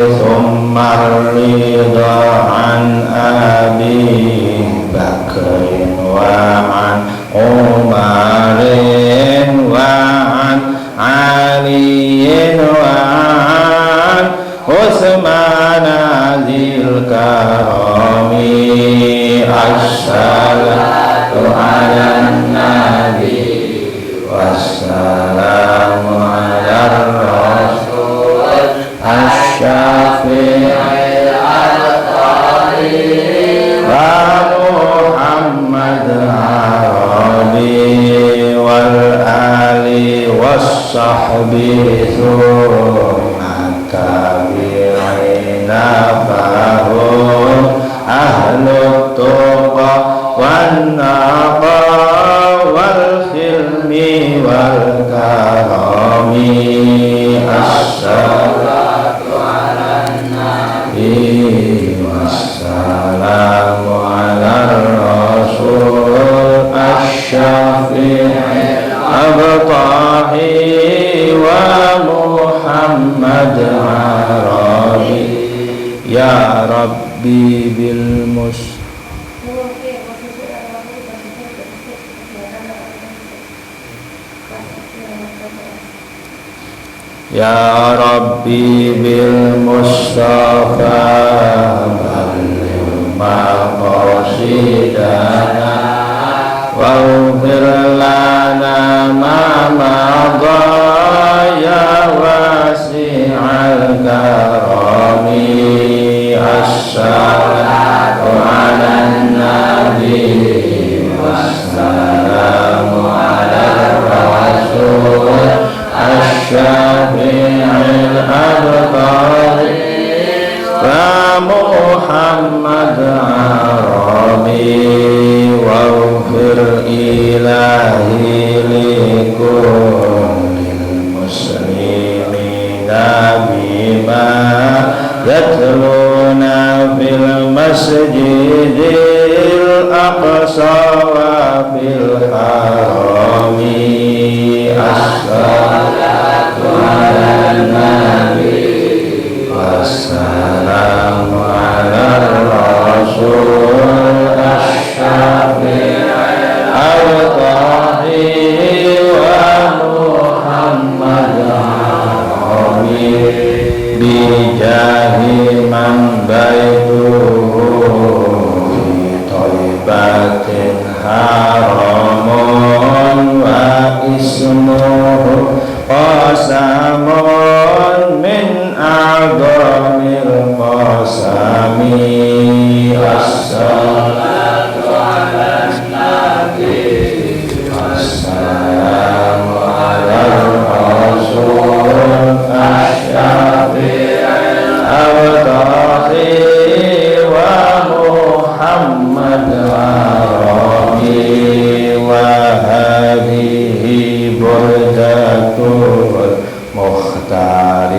ثم الرضا عن أبي بكر وعن عمر وعن علي وعن عثمان ذي الكرم الصلاة على النبي والسلام على الرسول الشافع الطريق ومحمد عربي والآل والصحب ثم التابعين فهم أهل التقى والنقى والحلم والكرم الصلاة على النبي والسلام على الرسول الشافع الطاهر ومحمد عربي يا ربي بالمصطفى يا ربي بالمصطفى بلغ مقاصدنا واغفر لنا ما مضى يا واسع الكرم الصلاة على النبي والسلام على الرسول الشافع الأبطال ومحمد عربي واغفر إلهي لكل المسلمين بما يتلون في المسجد الأقصى وفي الحرم الصلاة على النبي والسلام على الرسول الشافع الطاهر ومحمد عربي بجاه من بيته في طيبة حرام واسمه قسم من أعظم القسم الصلاة على النبي والسلام على الرسول الشافع الطاهر ومحمد عربي وهذه بردة المختار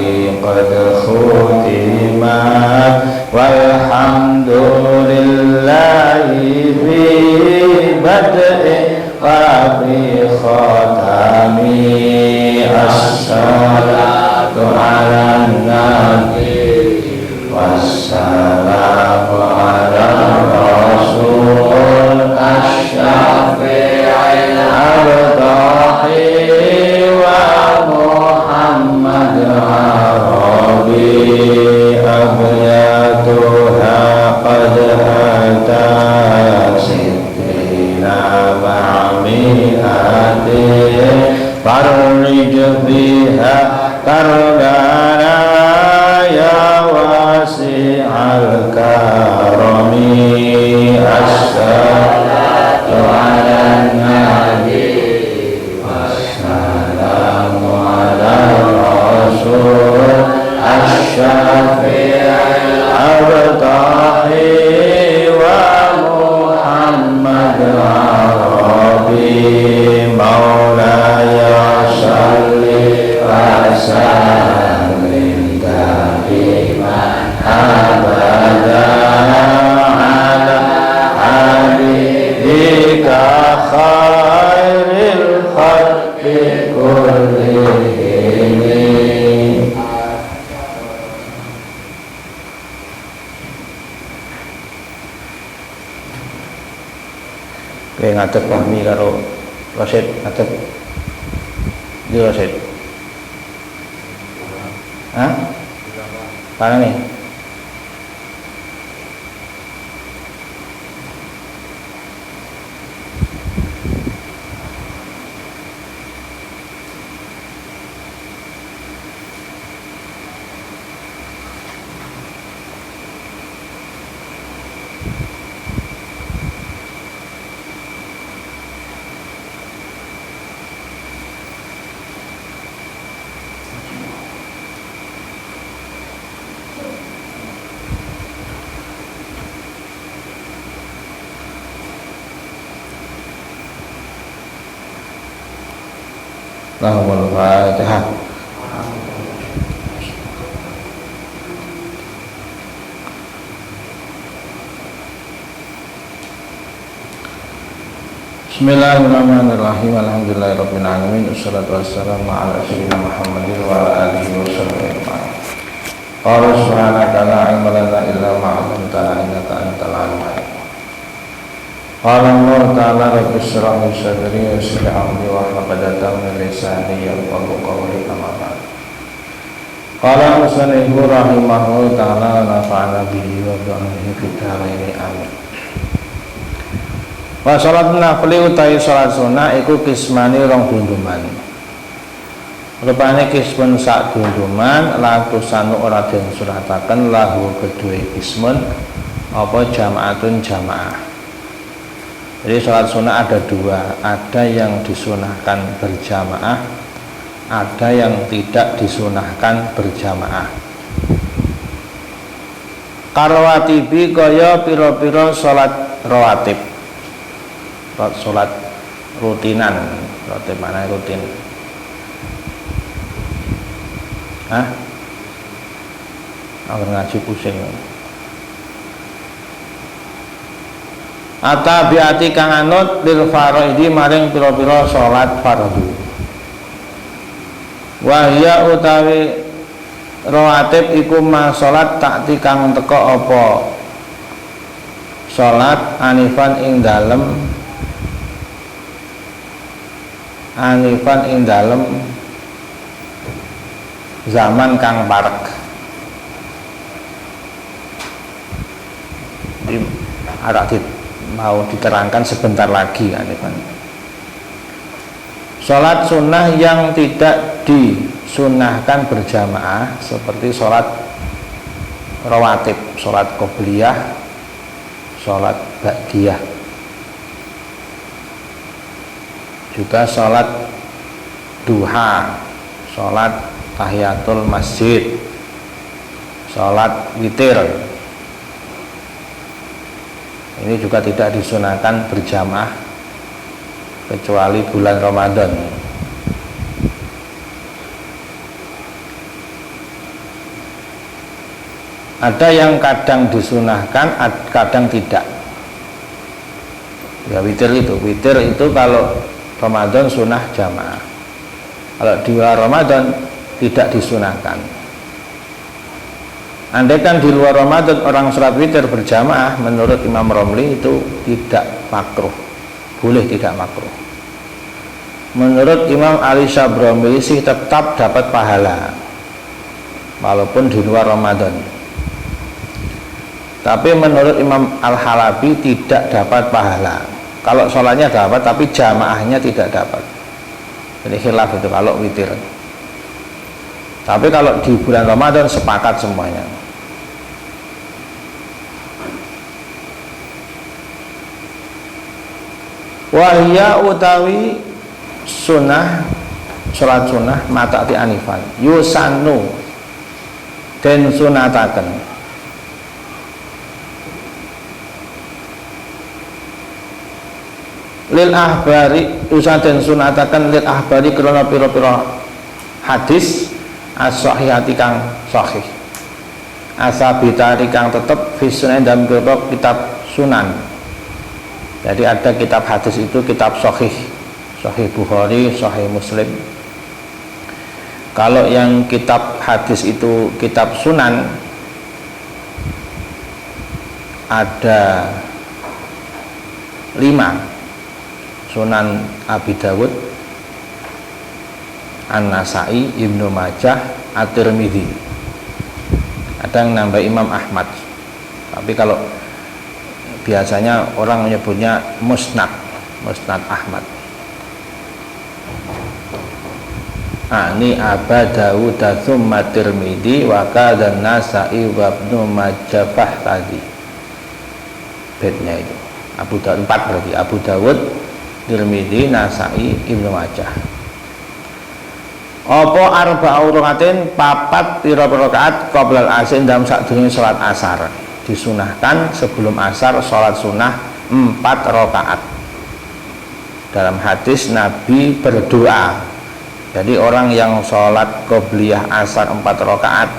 قد ختمت والحمد لله في بدء وفي ختم الصلاة على النبي والسلام على الرسول الشافع الطاهر ومحمد عربي أبياتها قد أتت ستين مع مئات فرج فيها كربنا يا واسع الكرم الصلاة على النبي والسلام على الرسول الشافع الطاهر ومحمد عربي مولاي صل وسلم دائما أبدا على حبيبك خير الخلق كلهم Kowe ngadep Fahmi karo Rasid ngadep di Rasid. Hah? Tangan nih. Allahumma al-Fatihah. Bismillahirrahmanirrahim. Alhamdulillahirabbil alamin. Wassalatu wassalamu ala sayyidina Muhammadin wa ala alihi wasallam. Qala subhanaka la ilma lana illa ma 'allamtana innaka antal alimul hakim. Qala Allah ta'ala rabbi shrah li sadri wa yassir li amri wahlul 'uqdatam min lisani yafqahu qawli amma ba'd. Qala musannifu rahimahullahu ta'ala nafa'ana bihi wa bi'ilmihi fid dharain amin. Wa salat nafli utawi salat sunah iku kismani rong dunduman. Rupane kismun sak dunduman latusanu ora den surataken lahu kedue kismun apa jamaatun jamaah. Jadi sholat sunnah ada dua, ada yang disunahkan berjamaah, ada yang tidak disunahkan berjamaah. Karawatibi kaya piro-piro sholat rawatib, sholat rutinan, rawatib mana rutin? Hah? Aku ngaji pusing. Atabiati kang anut lil faraidi maring pira-pira salat fardhu. Wa hiya utawi rawatib iku ma salat takti kang teka apa salat anifan ing dalem zaman kang parek. Di aradit mau diterangkan sebentar lagi kan. Sholat sunnah yang tidak disunahkan berjamaah seperti sholat rawatib, sholat qobliyah, sholat ba'diyah, juga sholat duha, sholat tahiyatul masjid, sholat witir. Ini juga tidak disunahkan berjamaah kecuali bulan Ramadan. Ada yang kadang disunahkan, kadang tidak. Ya witir itu kalau Ramadan sunah jamaah. Kalau di luar Ramadan tidak disunahkan. Andaikan di luar Ramadan orang sholat witir berjamaah, menurut Imam Romli itu tidak makruh, boleh tidak makruh. Menurut Imam Ali Syabromili sih tetap dapat pahala walaupun di luar Ramadan. Tapi menurut Imam Al-Halabi tidak dapat pahala. Kalau sholatnya dapat tapi jamaahnya tidak dapat. Jadi khilaf itu kalau witir. Tapi kalau di bulan Ramadan sepakat semuanya. Wahya utawi sunnah, sholat sunnah mata'ti anifan yusanu den sunataken lil ahbari usan den sunataken lil ahbari krana pira-pira hadis as-sahihati kang sahih asabitari kang tetep fi sunan dalam kitab sunan. Jadi ada kitab hadis itu kitab sahih, sahih Bukhari, sahih Muslim. Kalau yang kitab hadis itu kitab sunan ada 5 Sunan Abi Dawud, An-Nasai, Ibnu Majah, At-Tirmidzi. Ada yang nambah Imam Ahmad. Tapi kalau biasanya orang menyebutnya Musnad Ahmad. Ini Abu Dawud tsumma Tirmidzi wa kadza Nasai wa Ibnu Majah tadi. Bednya itu. Abu Dawud 4 berarti. Abu Dawud, Tirmidzi, Nasai, Ibnu Majah. Apa arba'u rakaatin papat pira rakaat qoblal asar dalam sadurunge salat asar. Disunahkan sebelum asar salat sunah 4 rakaat. Dalam hadis Nabi berdoa. Jadi orang yang sholat qobliyah asar 4 rakaat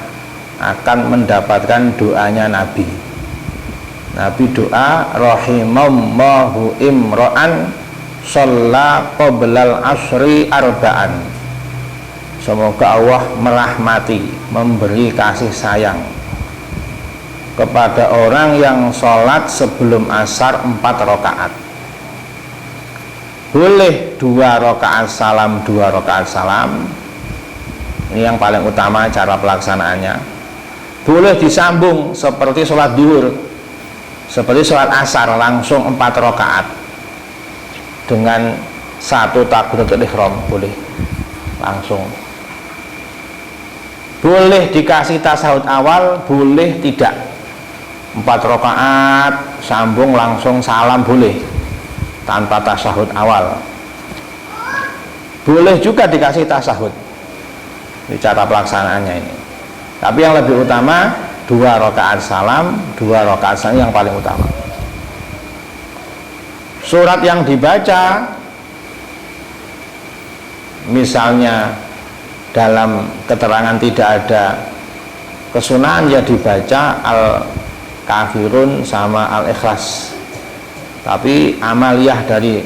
akan mendapatkan doanya Nabi. Nabi doa rahimallahu imra'an shalla qoblal asri arba'an. Semoga Allah merahmati, memberi kasih sayang kepada orang yang sholat sebelum asar 4 rakaat. Boleh 2 rakaat salam, 2 rakaat salam. Ini yang paling utama cara pelaksanaannya. Boleh disambung seperti sholat duhur, seperti sholat asar langsung 4 rakaat dengan 1 takbiratul ihram, boleh langsung. Boleh dikasih tasahud awal, boleh tidak. 4 rakaat sambung langsung salam boleh tanpa tasahud awal. Boleh juga dikasih tasahud. Ini cara pelaksanaannya ini. Tapi yang lebih utama 2 rakaat salam, 2 rakaat salam yang paling utama. Surat yang dibaca misalnya dalam keterangan tidak ada kesunahan, ya dibaca Al-Kafirun sama Al-Ikhlas. Tapi amaliyah dari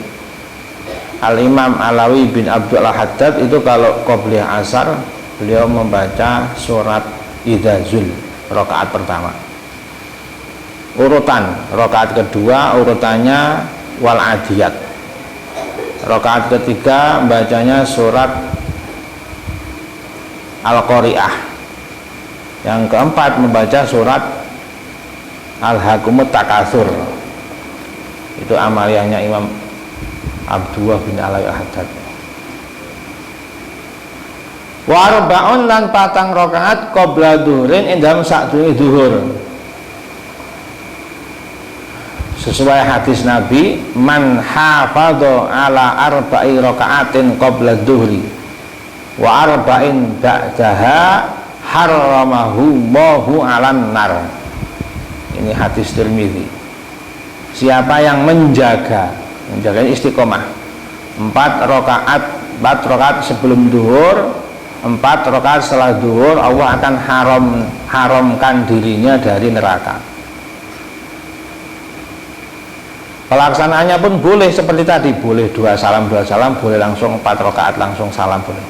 Al-Imam Alawi bin Abdul Haddad itu kalau qobliyah asar beliau membaca surat Idzazul rakaat pertama. Urutan rakaat kedua urutannya Wal Adiyat. Rakaat ketiga bacanya surat Al-Qari'ah. Yang keempat membaca surat Al-Hakumut Takatsur. Itu amaliyahnya Imam Abdullah bin Alawi Haddad. Wa arba'un lan 4 rakaat qabla dhuhrin ing dalem sadurunge zuhur. Sesuai hadis Nabi, man hafadha ala arba'i rakaatin qabla dhuhri wa arba'in ba'daha haramahu Allahu 'alan nar. Ini hadis Tirmidzi. Siapa yang menjaganya istiqomah 4 rakaat sebelum duhur, 4 rakaat setelah duhur, Allah akan haramkan dirinya dari neraka. Pelaksanaannya pun boleh seperti tadi, boleh 2 salam, boleh langsung 4 rakaat langsung salam boleh.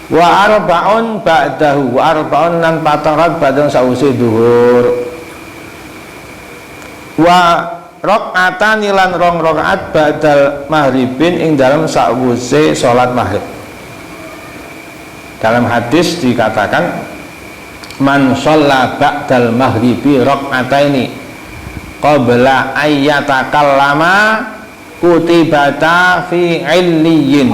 Wa arba'un ba'dahu, wa arba'un lan 4 rakaat ba'dahu sause duhur. Wa rakaatan lan 2 rakaat ba'dal maghribin ing dalam sawuse salat maghrib. Dalam hadis dikatakan man shalla ba'dal maghribi rak'ataini qabla ayyatakallama kutibata fi illiyin.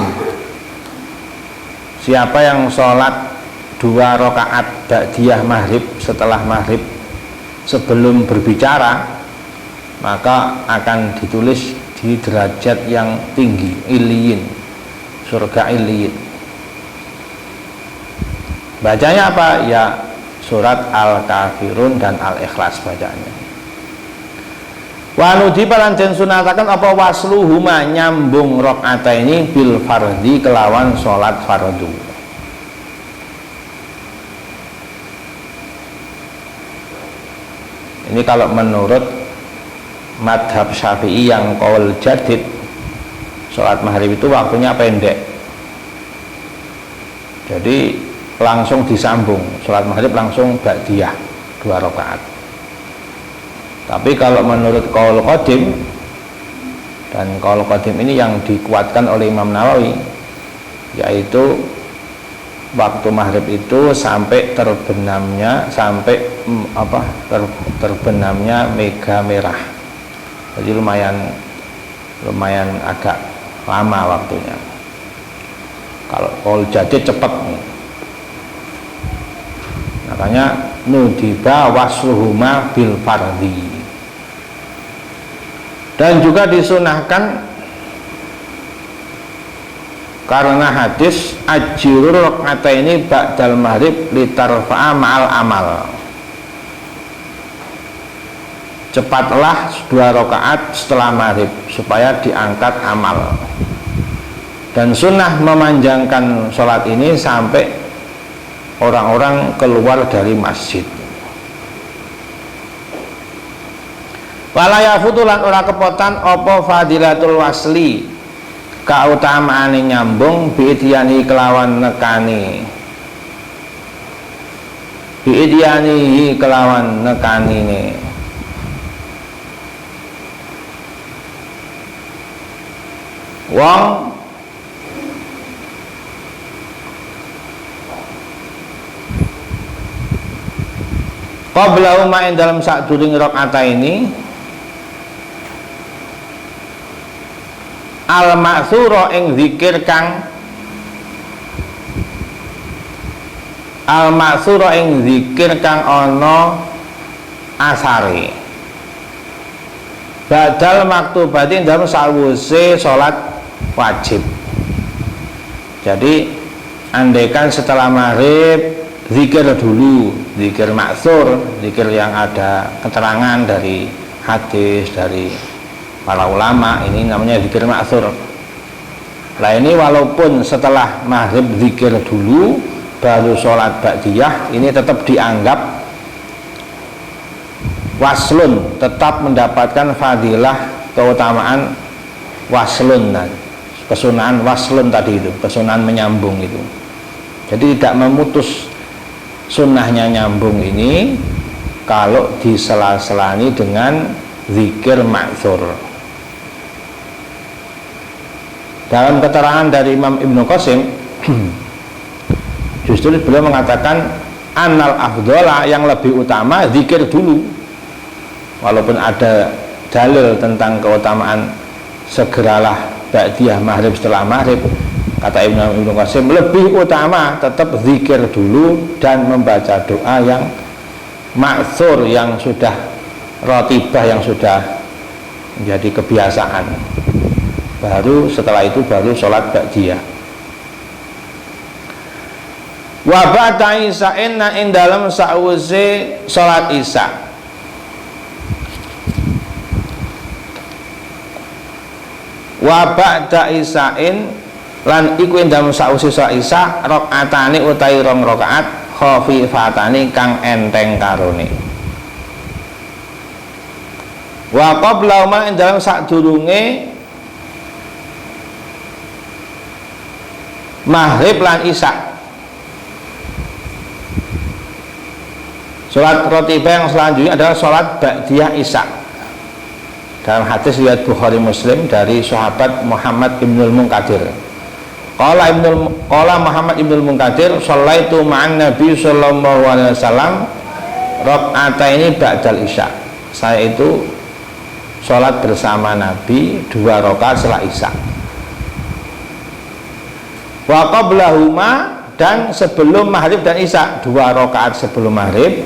Siapa yang sholat 2 rakaat ba'diyah maghrib setelah maghrib sebelum berbicara, maka akan ditulis di derajat yang tinggi, illiyin, surga illiyin. Bacanya apa? Ya surat Al-Kafirun dan Al-Ikhlas bacaannya. Wa nudiba lan den sunataken apa wasluhuma nyambung rakaataini bil fardhi kelawan salat fardu. Ini kalau menurut madhab Syafi'i yang qaul jadid, salat maghrib itu waktunya pendek. Jadi langsung disambung, sholat maghrib langsung ba'diyah 2 rakaat. Tapi kalau menurut qaul qadim Dan qaul qadim ini yang dikuatkan oleh Imam Nawawi, yaitu waktu maghrib itu sampai terbenamnya terbenamnya mega merah. Jadi lumayan agak lama waktunya. Kalau qaul jadid cepat nih. Makanya nudiba wasluhuma bil fardhi. Dan juga disunahkan karena hadis ajirur rakaataini ba'dal maghrib litarfa'a ma'al amal. Cepatlah 2 rakaat setelah maghrib supaya diangkat amal. Dan sunnah memanjangkan sholat ini sampai orang-orang keluar dari masjid. Wala yafutulan ora kepotan apa fadilatul wasli, kautamaane nyambung biidyani kelawan nekani, biidyani kelawan nekanine. Wong qabla uma ing dalam sadurunge rakaat ini al-ma'tsura ing zikir kang ana asare badal maktubatin dalam sawuse salat wajib. Jadi andaikan setelah maghrib zikir dulu, zikir ma'tsur, zikir yang ada keterangan dari hadis, dari para ulama, ini namanya zikir ma'tsur. Nah ini walaupun setelah maghrib zikir dulu baru sholat ba'diyah, ini tetap dianggap waslun, tetap mendapatkan fadilah keutamaan waslun, kesunahan waslun tadi itu, kesunahan menyambung itu. Jadi tidak memutus sunnahnya nyambung ini kalau disela-selani dengan zikir ma'tsur. Dalam keterangan dari Imam Ibnu Qasim justru beliau mengatakan annal afdhola, yang lebih utama zikir dulu. Walaupun ada dalil tentang keutamaan segeralah ba'diyah maghrib setelah maghrib, kata Ibnu Qasim lebih utama tetap zikir dulu dan membaca doa yang ma'tsur, yang sudah rotibah, yang sudah menjadi kebiasaan. Baru setelah itu baru sholat ba'diyah. Wa ba'da isa'in ing dalam sa'wuse sholat isya. Wa ba'da isa'in lan iku ing dalam sa'wuse sholat isya rakaatane utawi 2 rakaat khafifatane kang enteng karone. Wa qabla ma ing dalam sadurunge maghrib lan isya, sholat rotibah yang selanjutnya adalah sholat ba'diyah isya. Dalam hadis riwayat Bukhari Muslim dari sahabat Muhammad ibnul Munkadir, qala Muhammad ibnul Munkadir shallaitu ma'an Nabi sallallahu alaihi wasallam raka'ataini ba'dal isya. Saya itu sholat bersama Nabi 2 rakaat setelah isya. Wa qablahuma, dan sebelum maghrib dan isya 2 rakaat sebelum maghrib,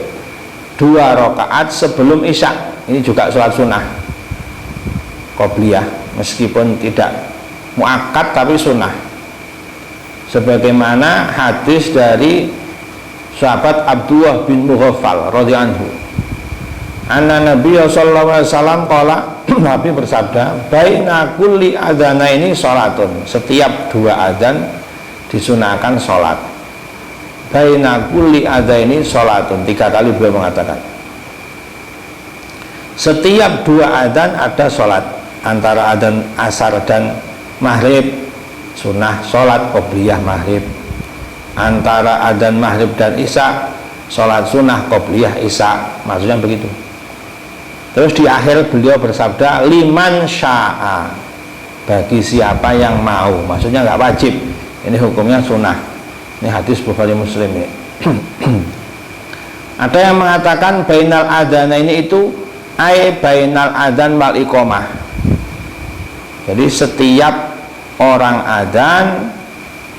2 rakaat sebelum isya. Ini juga sholat sunnah qobliyah, meskipun tidak muakkad tapi sunnah, sebagaimana hadis dari sahabat Abdullah bin Mughaffal radhiyallahu anhu, anna Nabi sallallahu alaihi wasallam qala, Nabi bersabda, baina kulli adzanaini salatun, setiap 2 adzan disunahkan sholat. Baina kulli adzaini sholatun, 3 kali beliau mengatakan setiap 2 adzan ada sholat. Antara adzan asar dan maghrib sunnah sholat qobliyah maghrib. Antara adzan maghrib dan isya sholat sunnah qobliyah isya, maksudnya begitu. Terus di akhir beliau bersabda liman sya'a, bagi siapa yang mau, maksudnya nggak wajib. Ini hukumnya sunnah. Ini hadis Bukhari Muslim ya. Ada yang mengatakan bainal adzan ini itu bainal adzan wal iqamah. Jadi setiap orang adzan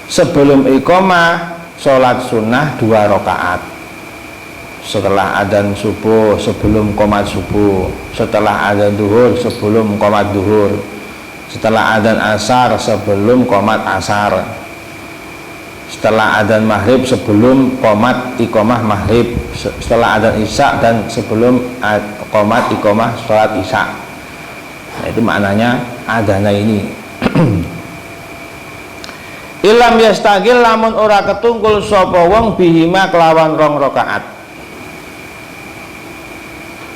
sebelum iqamah sholat sunnah 2 rakaat. Setelah adzan subuh sebelum qomat subuh, setelah adzan duhur sebelum qomat duhur, setelah adzan asar sebelum qomat asar, setelah adzan maghrib sebelum qomat iqamah maghrib, setelah adzan isya dan sebelum qomat iqamah sholat isya. Nah, itu maknanya adzana ini. Ilam yastagil lamun ora ketungkul sapa wong bihima kelawan 2 rakaat.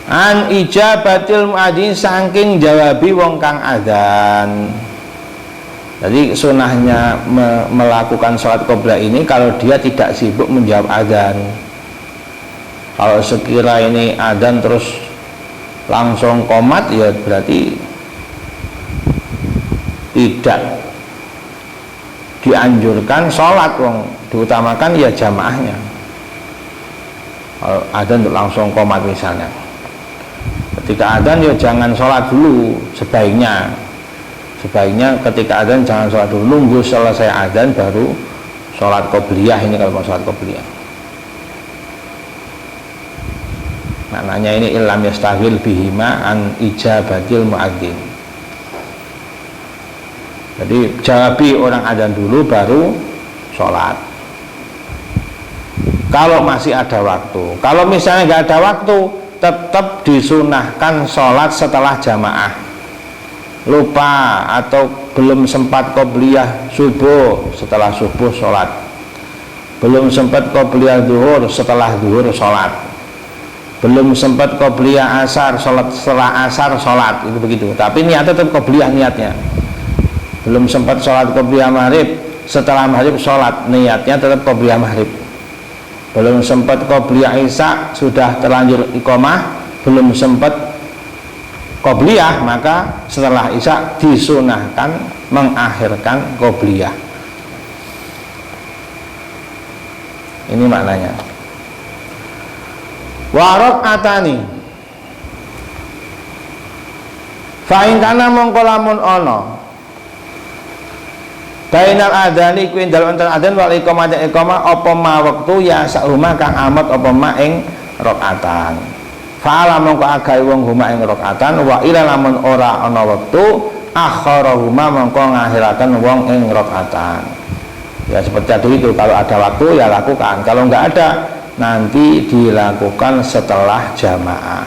An ijabatil muadzin saking jawabi wong kang adzan. Jadi sunahnya melakukan sholat qobliyah ini kalau dia tidak sibuk menjawab adzan. Kalau sekira ini adzan terus langsung qomat, ya berarti tidak dianjurkan sholat, wong diutamakan ya jamaahnya. Kalau adzan untuk langsung qomat misalnya, ketika adzan ya jangan sholat dulu, sebaiknya ketika adzan jangan sholat dulu, nunggu selesai adzan baru sholat qobliyah. Ini kalau mau sholat qobliyah, maknanya ini ilam yastaghil bihima an ijabatil muadzin. Jadi jawabi orang adzan dulu baru sholat kalau masih ada waktu. Kalau misalnya nggak ada waktu, tetap disunahkan sholat setelah jamaah. Lupa atau belum sempat qobliyah subuh, setelah subuh sholat. Belum sempat qobliyah zuhur, setelah zuhur sholat. Belum sempat qobliyah asar, sholat setelah asar sholat, itu begitu. Tapi niatnya tetap qobliyah niatnya. Belum sempat sholat qobliyah maghrib, setelah maghrib sholat, niatnya tetap qobliyah maghrib. Belum sempat qobliyah isya, sudah terlanjur iqamah, belum sempat qobliyah, maka setelah isya disunahkan mengakhirkan qobliyah. Ini maknanya. Warok atani fa'in kana mongko lamun ono bainal adzani kuwi dalem antara adzan wal iqamah dan iqamah apa ma wektu ya sahuma kang amat apa ma ing rakaatan. Fa'ala mongko agawe wong huma ing rakaatan wa ila lamun ora ana wektu akharahuma mongko ngakhiraken wong ing rakaatan. Ya seperti tadi itu, kalau ada waktu ya lakukan, kalau enggak ada nanti dilakukan setelah jamaah.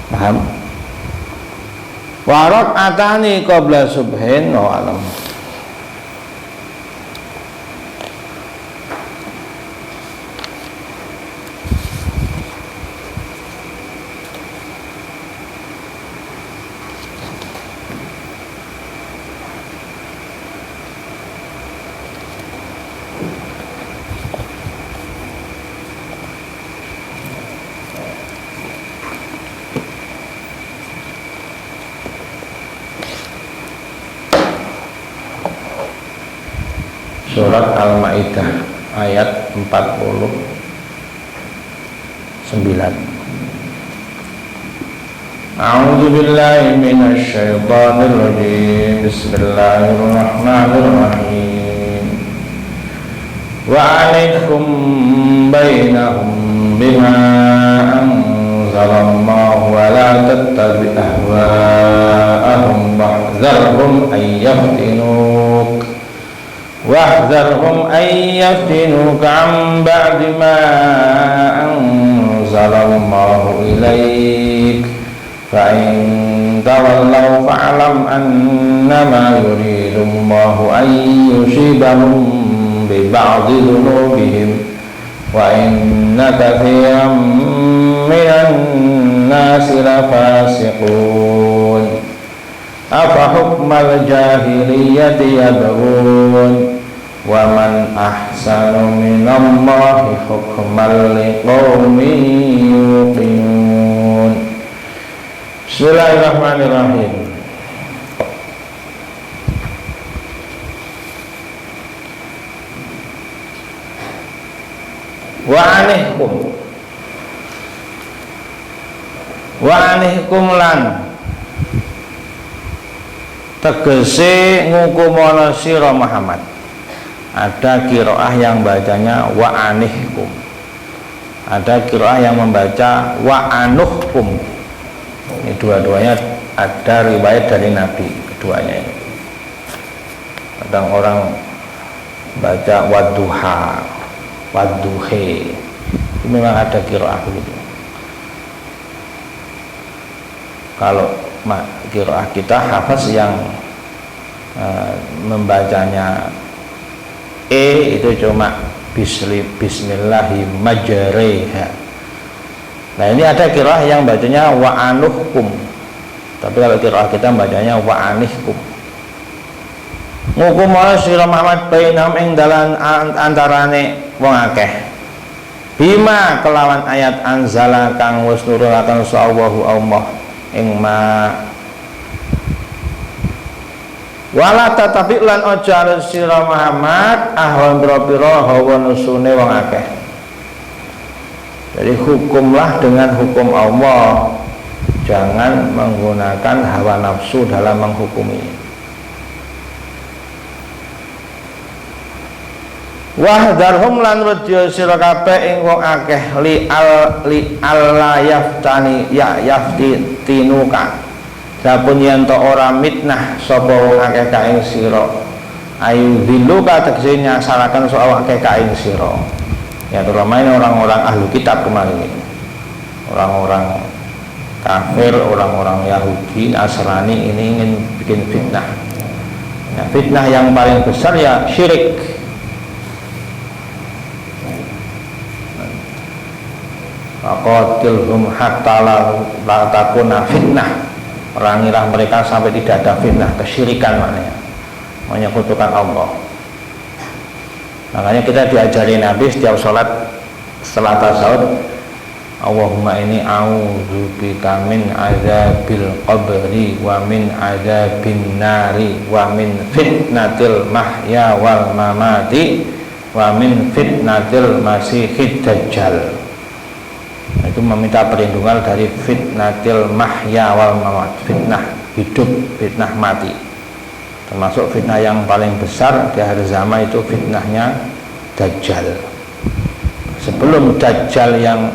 Paham? Warok atani qabla subhin wa alam. Surat Al-Maidah ayat 49. A'udzu billahi minasy syaithanir rajim. Bismillahirrahmanirrahim. Wa 'alaikum bainahum bima anzalallahu wa la tattabi' ahwa'ahum wahdzarhum ay yaftinuk واحذرهم أن يفتنوك عن بعد ما أنزل الله إليك فإن تولوا فاعلم أنما يريد الله أن يصيبهم ببعض ذنوبهم وإن كثيرا من الناس لفاسقون أفحكم الجاهلية يبغون ومن أحسن من الله حكما لقوم يوقنون. Bismillahirrahmanirrahim. Wa anihkum lan tegese ngukumono sira Muhammad. Ada qiraah yang bacanya wa anihkum, ada qiraah yang membaca wa anuhkum. Ini dua-duanya ada riwayat dari Nabi, keduanya ini. Kadang orang baca wadduha, wadduhe, itu memang ada qiraah begitu. Kalau qiraah kita hafaz yang membacanya itu cuma bismillahi majreha. Nah ini ada qiraah yang bacanya wa anuhkum, tapi kalau qiraah kita bacanya wa anihkum. Ngukumono sira Muhammad bainahum ing dalan antarane wong akeh bima kelawan ayat anzala kang wis nurunaken sallallahu Allah ing ma wala tatabi lan aja sira Muhammad ahwan pira hawa nusune wong akeh. Jadi hukumlah dengan hukum Allah, jangan menggunakan hawa nafsu dalam menghukumi. Wahdarhum lan wedya sira kabeh ing wong akeh li alla yaftani ya yaftitinuka. Dapun yen to ora mitnah sapa wong akeh ka ing sira. Ayu diluka tegese nyasaraken soal akeh ka ing sira. Ya terutama ini orang-orang ahlu kitab kemarin ini, orang-orang kafir, orang-orang Yahudi, Nasrani ini ingin bikin fitnah. Nah, fitnah yang paling besar ya syirik. Faqatilhum hatta la takuna fitnah. Perangilah mereka sampai tidak ada fitnah, kesyirikan maknanya, menyekutukan Allah. Makanya kita diajari Nabi setiap sholat setelah tasawuf, Allahumma ini a'udzubika min azabil qabri wa min azabin nari wa min fitnatil mahya wal mamati wa min fitnatil masihid dajjal. Itu meminta perlindungan dari fitnatil mahya wal mamat, fitnah hidup, fitnah mati. Termasuk fitnah yang paling besar di akhir zaman itu fitnahnya Dajjal. Sebelum Dajjal yang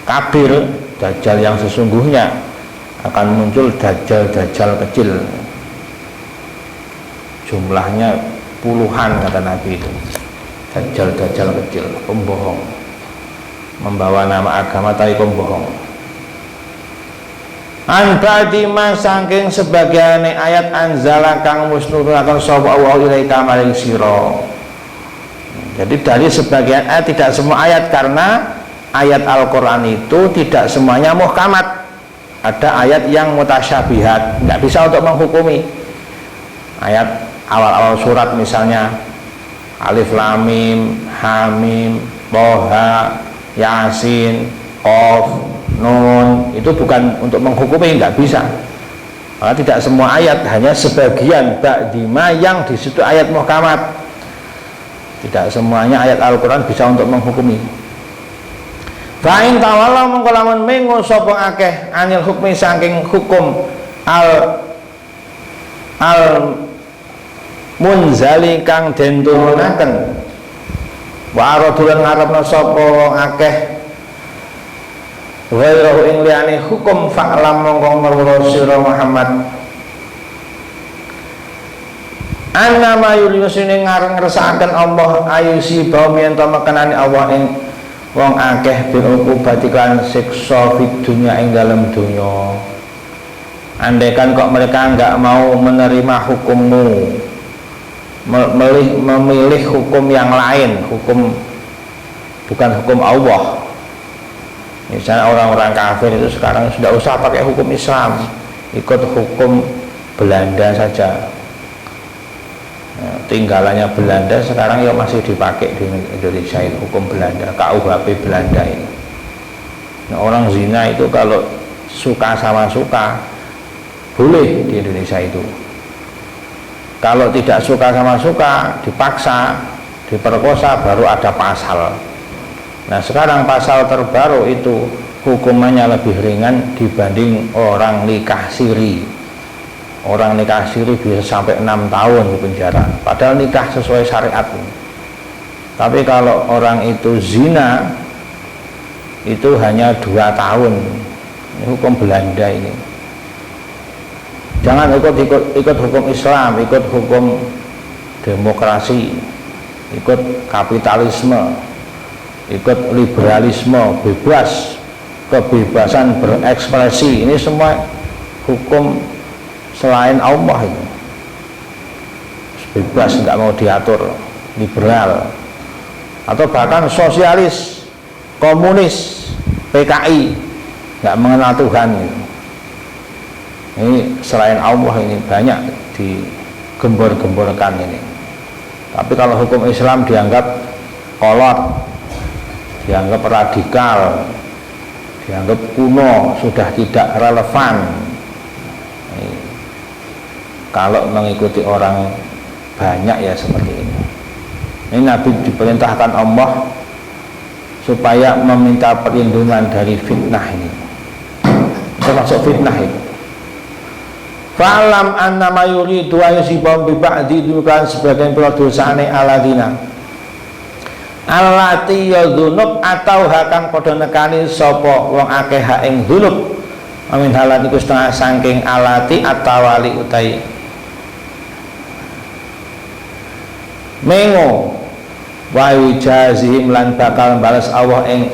kafir, Dajjal yang sesungguhnya akan muncul Dajjal kecil. Jumlahnya puluhan kata Nabi itu. Dajjal kecil, pembohong, membawa nama agama tapi pembohong. An ba'dima saking sebagiane ayat anzala kang wis nurunaken sapa Allah ilaika maring sira. Jadi dari sebagian ayat, tidak semua ayat, karena ayat Al-Qur'an itu tidak semuanya muhkamat. Ada ayat yang mutasyabihat, tidak bisa untuk menghukumi. Ayat awal-awal surat misalnya Alif Lam Mim, Ha Mim, Thaha, Yasin, Qaf, Nun, itu bukan untuk menghukumi, nggak bisa. Karena tidak semua ayat, hanya sebagian ba'dima yang di situ ayat muhkamat. Tidak semuanya ayat Al-Quran bisa untuk menghukumi. Fa'in tawalla mongko lamun mengo sapa akeh anil hukmi saking hukum al munzali kang den turunaken wa aradulan ngarepna sapa akeh ghairu ing liyane hukum fa'lam mongko ngerti sira Muhammad annama yulisune ngersakaken Allah ayusi baum yen to mekenani Allah ing wong akeh bil ukubati kan siksa fid dunya ing dalam dunya. Andaikan kok mereka enggak mau menerima hukummu, memilih hukum yang lain, hukum bukan hukum Allah. Misalnya orang-orang kafir itu sekarang sudah usah pakai hukum Islam, ikut hukum Belanda saja. Nah, tinggalannya Belanda sekarang ya masih dipakai di Indonesia itu hukum Belanda, KUHP Belanda ini. Nah, orang zina itu kalau suka sama suka boleh di Indonesia itu. Kalau tidak suka sama suka, dipaksa, diperkosa, baru ada pasal. Nah sekarang pasal terbaru itu hukumannya lebih ringan dibanding orang nikah siri. Orang nikah siri bisa sampai 6 tahun di penjara, padahal nikah sesuai syariat. Tapi kalau orang itu zina, itu hanya 2 tahun. Ini hukum Belanda ini. Jangan ikut hukum Islam, ikut hukum demokrasi, ikut kapitalisme, ikut liberalisme, bebas, kebebasan berekspresi. Ini semua hukum selain Allah ini. Bebas, nggak mau diatur, liberal, atau bahkan sosialis, komunis, PKI, nggak mengenal Tuhan gitu. Ini selain Allah ini banyak digembor-gemborkan ini. Tapi kalau hukum Islam dianggap kolot, dianggap radikal, dianggap kuno, sudah tidak relevan. Kalau mengikuti orang banyak ya seperti ini. Ini Nabi diperintahkan Allah supaya meminta perlindungan dari fitnah ini. Termasuk fitnah itu. Fa'lam annama yuridu wa yusibahum bi ba'di dukan sebagian prodosane aladina allati yadhunub atau hakang padha nekani sapa wong akeh hak ing dzunub amin halati ku setengah saking alati atawali utai mengo wa yujazihim lan bakal balas Allah ing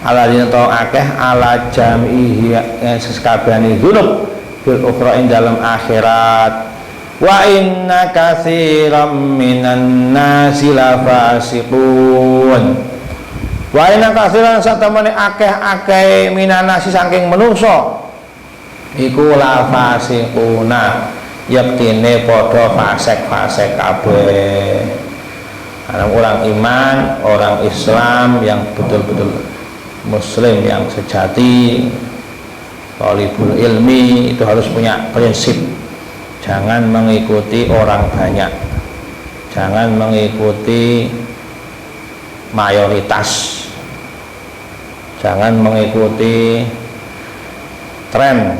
aladina to akeh ala jami'i seskabehane dzunub bil ukhra ing dalam akhirat wa inna katsiran minan nasi la fasiqun wa inna katsiran satamane akeh-akeh minan nasi saking menungso iku la fasiquna yaktine padha fasik-fasik kabeh. Orang iman, orang Islam yang betul-betul muslim yang sejati, thalibul ilmi itu harus punya prinsip, jangan mengikuti orang banyak, jangan mengikuti mayoritas, jangan mengikuti tren.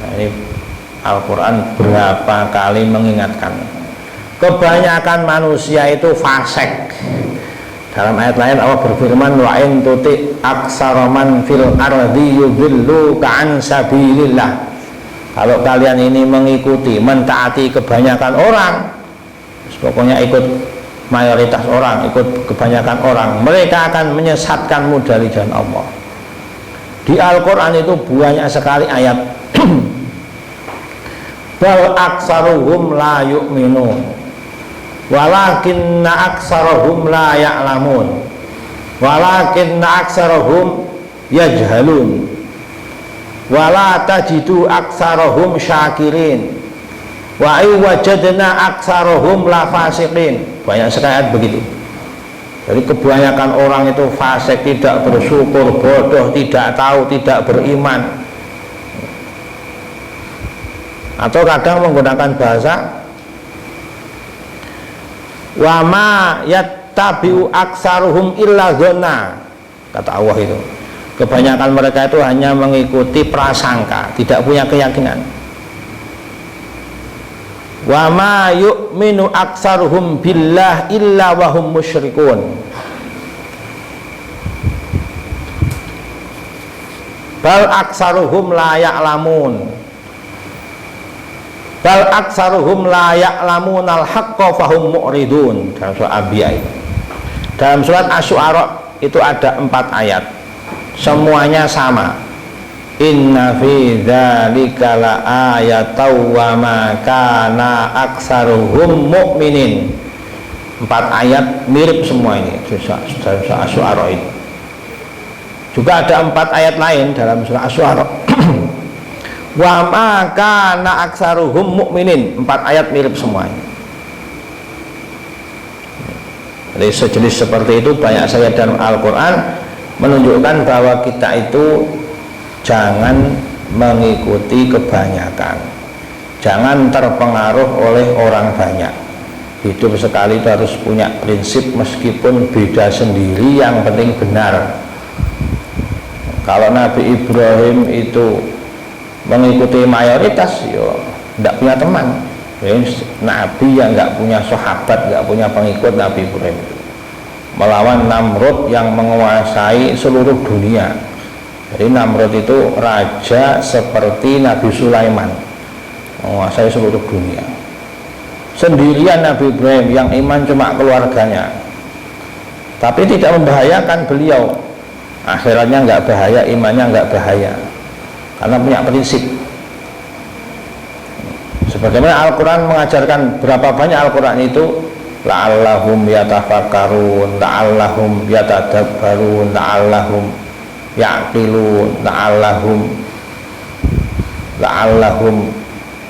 Nah, ini Al-Quran berapa kali mengingatkan kebanyakan manusia itu fasik. Dalam ayat lain Allah berfirman wa in tuti aktsaraman fil ardi yudilluka an sabilillah. Kalau kalian ini mengikuti, mentaati kebanyakan orang, pokoknya ikut mayoritas orang, ikut kebanyakan orang, mereka akan menyesatkanmu dari jalan Allah. Di Al-Quran itu banyak sekali ayat bal aksaruhum la yu'minun walakinna aksaruhum la ya'lamun walakinna aksaruhum yajhalun wala tajidu aksaruhum syakirin wa wajadna aksaruhum la fasiqin. Banyak sekali ayat begitu. Jadi kebanyakan orang itu fasik, tidak bersyukur, bodoh, tidak tahu, tidak beriman. Atau kadang menggunakan bahasa wa ma yattabi'u aksaruhum illa dzanna, kata Allah itu. Kebanyakan mereka itu hanya mengikuti prasangka, tidak punya keyakinan. Wa ma yu'minu aksaruhum billah illa wa hum musyrikun. Bal aksaruhum la ya'lamun. Bal aksaruhum la ya'lamunal haqqa fahum mu'ridun. Dalam surat Anbiya. Dalam surat Asy-Syu'ara itu ada 4 ayat. Semuanya sama. Inna fi dzalika la ayatan wa ma kana aksaruhum mu'minin. 4 ayat mirip semua ini dalam surah Asy-Syu'ara itu. Juga ada 4 ayat lain dalam surah Asy-Syu'ara. Wa ma kana aksaruhum mu'minin. 4 ayat mirip semua ini. Jadi sejenis seperti itu banyak saja dalam Al-Quran menunjukkan bahwa kita itu jangan mengikuti kebanyakan, jangan terpengaruh oleh orang banyak. Hidup sekali itu harus punya prinsip, meskipun beda sendiri yang penting benar. Kalau Nabi Ibrahim itu mengikuti mayoritas, yo tidak punya teman. Nabi yang nggak punya sahabat, nggak punya pengikut. Nabi Ibrahim itu melawan Namrud yang menguasai seluruh dunia. Jadi Namrud itu raja seperti Nabi Sulaiman, menguasai seluruh dunia. Sendirian Nabi Ibrahim, yang iman cuma keluarganya, tapi tidak membahayakan beliau. Akhiratnya nggak bahaya, imannya nggak bahaya, karena punya prinsip. Sebagaimana Al-Quran mengajarkan, berapa banyak Al-Quran itu la'allahum yatafakkarun, la'allahum yatadabbarun, la'allahum ya'qilun, la'allahum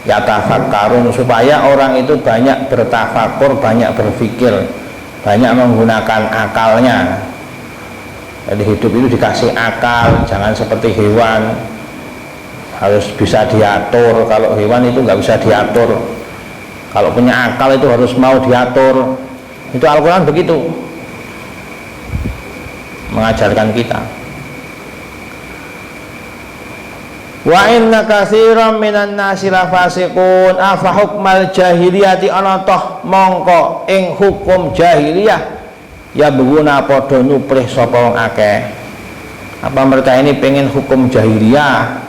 yatafakkarun, supaya orang itu banyak bertafakur, banyak berpikir, banyak menggunakan akalnya. Jadi hidup itu dikasih akal, jangan seperti hewan, harus bisa diatur. Kalau hewan itu nggak bisa diatur. Kalau punya akal itu harus mau diatur. Itu Al-Quran begitu mengajarkan kita. Wa inna katsiran minan nasi lafasiqun afa hukmal jahiliyati ana toh mongko ing hukum jahiliyah ya beguna padha nuprih sapa wong akeh. Apa mereka ini pengen hukum jahiliyah?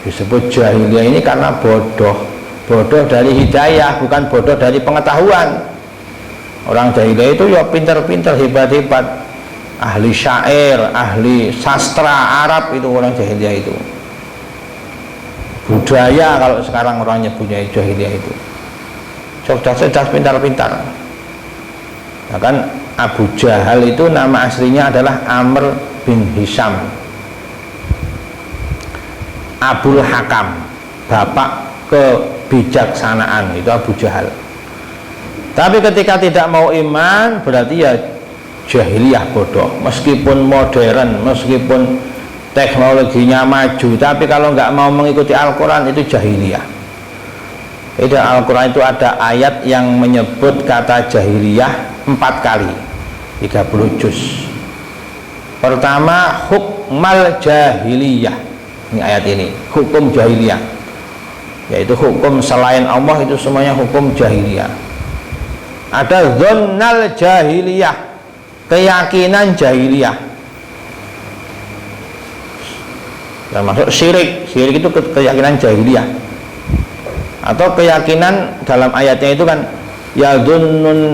Disebut jahiliyah ini karena bodoh dari hidayah, bukan bodoh dari pengetahuan. Orang jahiliyah itu ya pintar-pintar, hebat-hebat, ahli syair, ahli sastra Arab, itu orang jahiliyah itu. Budaya kalau sekarang orang nyebutnya jahiliyah itu, cerdas-cerdas, pintar-pintar. Nah kan Abu Jahal itu nama aslinya adalah Amr bin Hisham Abul Hakam, bapak kebijaksanaan, itu Abu Jahal. Tapi ketika tidak mau iman, berarti ya jahiliyah, bodoh. Meskipun modern, meskipun teknologinya maju, tapi kalau nggak mau mengikuti Al-Quran, itu jahiliyah. Jadi Al-Quran itu ada ayat yang menyebut kata jahiliyah 4 kali, 30 juz. Pertama, hukmal jahiliyah. Ini ayat ini, hukum jahiliyah, yaitu hukum selain Allah itu semuanya hukum jahiliyah. Ada dhonnal jahiliyah, keyakinan jahiliyah, termasuk syirik. Syirik itu keyakinan jahiliyah. Atau keyakinan dalam ayatnya itu kan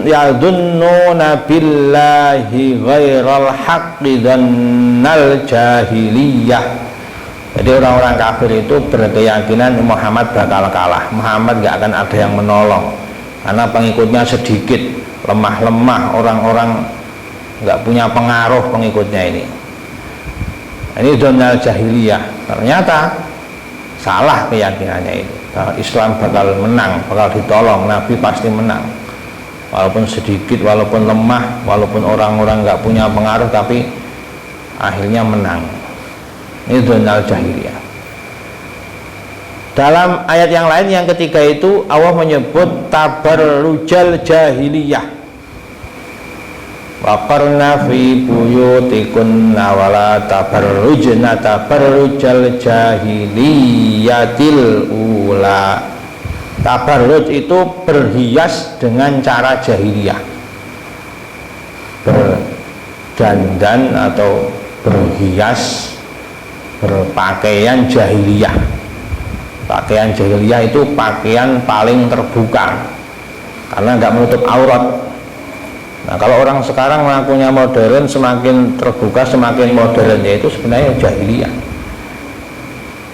yadunnuna billahi ghairal haqqi dhannal jahiliyah. Jadi orang-orang kafir itu berkeyakinan Muhammad bakal kalah, Muhammad gak akan ada yang menolong, karena pengikutnya sedikit, lemah-lemah, orang-orang gak punya pengaruh pengikutnya ini. Ini dhonnal jahiliyah. Ternyata salah keyakinannya itu. Islam bakal menang, bakal ditolong, Nabi pasti menang, walaupun sedikit, walaupun lemah, walaupun orang-orang gak punya pengaruh, tapi akhirnya menang. Ini dhonnal jahiliyah. Dalam ayat yang lain yang ketiga itu Allah menyebut tabarrujal jahiliyah. Waqarna fi buyutikunna wala tabarrujna tabarrujal jahiliyatil ula. Tabarruj itu berhias dengan cara jahiliyah, berdandan atau berhias, berpakaian jahiliyah. Pakaian jahiliyah itu pakaian paling terbuka karena nggak menutup aurat. Nah kalau orang sekarang mengakunya modern, semakin terbuka semakin modern, yaitu sebenarnya jahiliyah.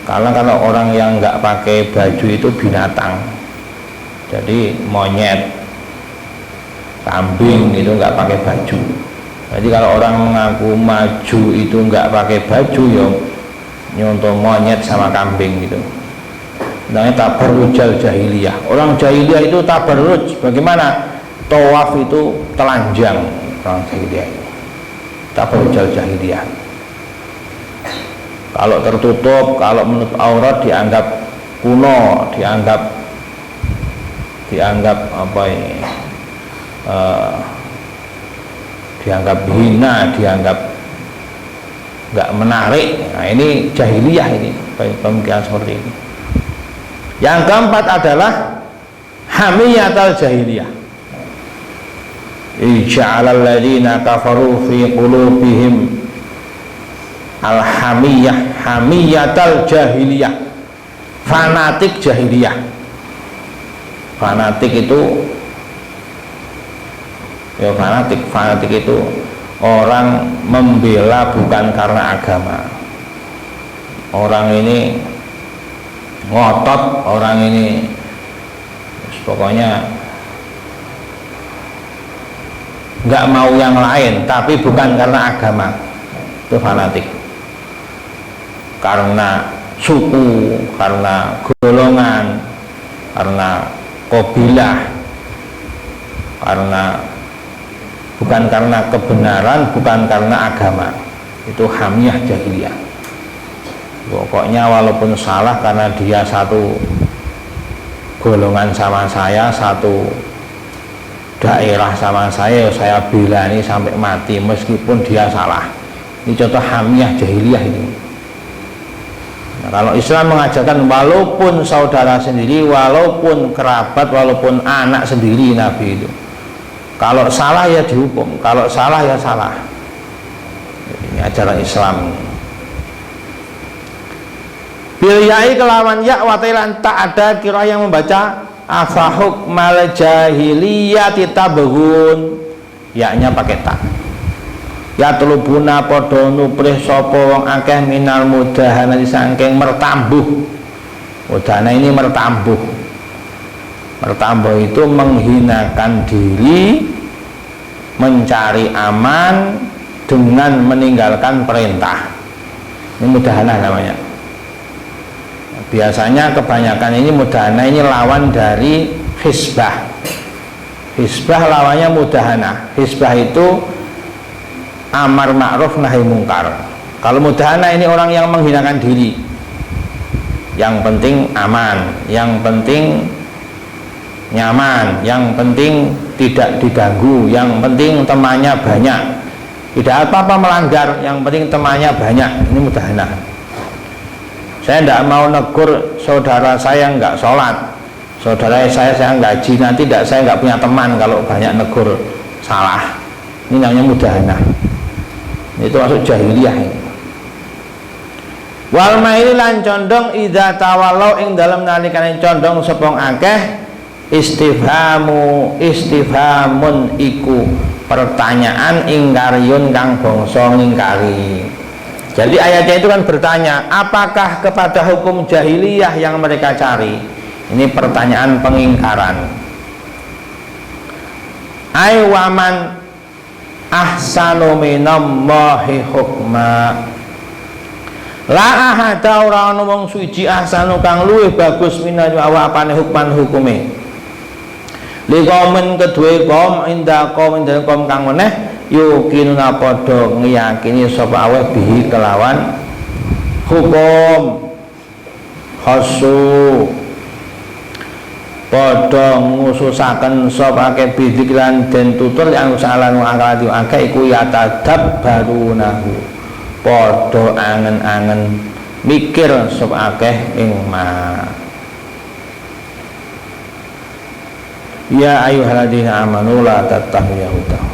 Karena kalau orang yang nggak pakai baju itu binatang, jadi monyet, kambing itu nggak pakai baju. Jadi kalau orang mengaku maju itu nggak pakai baju, ya nyontoh monyet sama kambing gitu. Namanya tabarrujal jahiliyah. Orang jahiliyah itu tabarruj. Bagaimana? Tawaf itu telanjang, orang jahiliyah itu tabarrujal jahiliyah. Kalau tertutup, kalau menutup aurat dianggap kuno, dianggap apa ini, dianggap hina, dianggap nggak menarik. Nah, ini jahiliyah, ini pemikiran seperti ini. Yang keempat adalah hamiyatul jahiliyah. Ija'alal ladzina kafaru fi qulubihim al-hamiyah, hamiyatul jahiliyah, fanatik jahiliyah. Fanatik itu ya, fanatik itu orang membela bukan karena agama. Orang ini ngotot, orang ini pokoknya nggak mau yang lain, tapi bukan karena agama. Itu fanatik. Karena suku, karena golongan, karena qabilah, karena bukan karena kebenaran, bukan karena agama. Itu hamiyah jahiliyah. Pokoknya walaupun salah karena dia satu golongan sama saya, satu daerah sama saya bela ini sampai mati meskipun dia salah. Ini contoh hamiyah jahiliyah ini. Nah, kalau Islam mengajarkan walaupun saudara sendiri, walaupun kerabat, walaupun anak sendiri, Nabi itu kalau salah ya dihukum, kalau salah ya salah. Ini ajaran Islam. Bilyai kelawan ya watilan tak ada kira yang membaca afahuk mal jahiliyati tabghun, yaknya pakai tak. Ya telubuna padha nuprih sapa wong akeh minal mudahana saking mertambuh. Mudahana ini mertambuh. Mertambuh itu menghinakan diri, mencari aman dengan meninggalkan perintah. Ini mudahana namanya. Biasanya kebanyakan ini mudahana ini lawan dari hisbah. Hisbah lawannya mudahana. Hisbah itu amar ma'ruf nahi mungkar. Kalau mudahana ini orang yang menghinakan diri, yang penting aman, yang penting nyaman, yang penting tidak diganggu, yang penting temannya banyak, tidak apa-apa melanggar, yang penting temannya banyak. Ini mudahana. Saya tidak mau negur saudara saya nggak sholat, saudara saya ngaji, nanti saya nggak punya teman kalau banyak negur salah. Ini namanya mudahana. Itu masuk jahiliyah ini. Wal maili lan condong idza tawallau ing dalem nalikane condong sepong akeh istifhamun iku pertanyaan ingkariyun kang bangsa ngingkari. Jadi ayatnya itu kan bertanya, apakah kepada hukum jahiliyah yang mereka cari? Ini pertanyaan pengingkaran. Ai waman ahsanu minallahi hukma. La ahada ora ana wong suci ahsanu kang luwih bagus minallahi apane hukman hukume. Liqaumin kedue kaum inda kaum kang meneh yukinuna padha ngiyakini sapa aweh bihi kelawan hukum khasu padha ngususaken sapa akeh bidiklan den tutur yang salanu akalati akeh iku ya tadabbarunahu padha angen-angen mikir sapa akeh ing ma. Ya ayyuhalladzina amanu la tattabi'u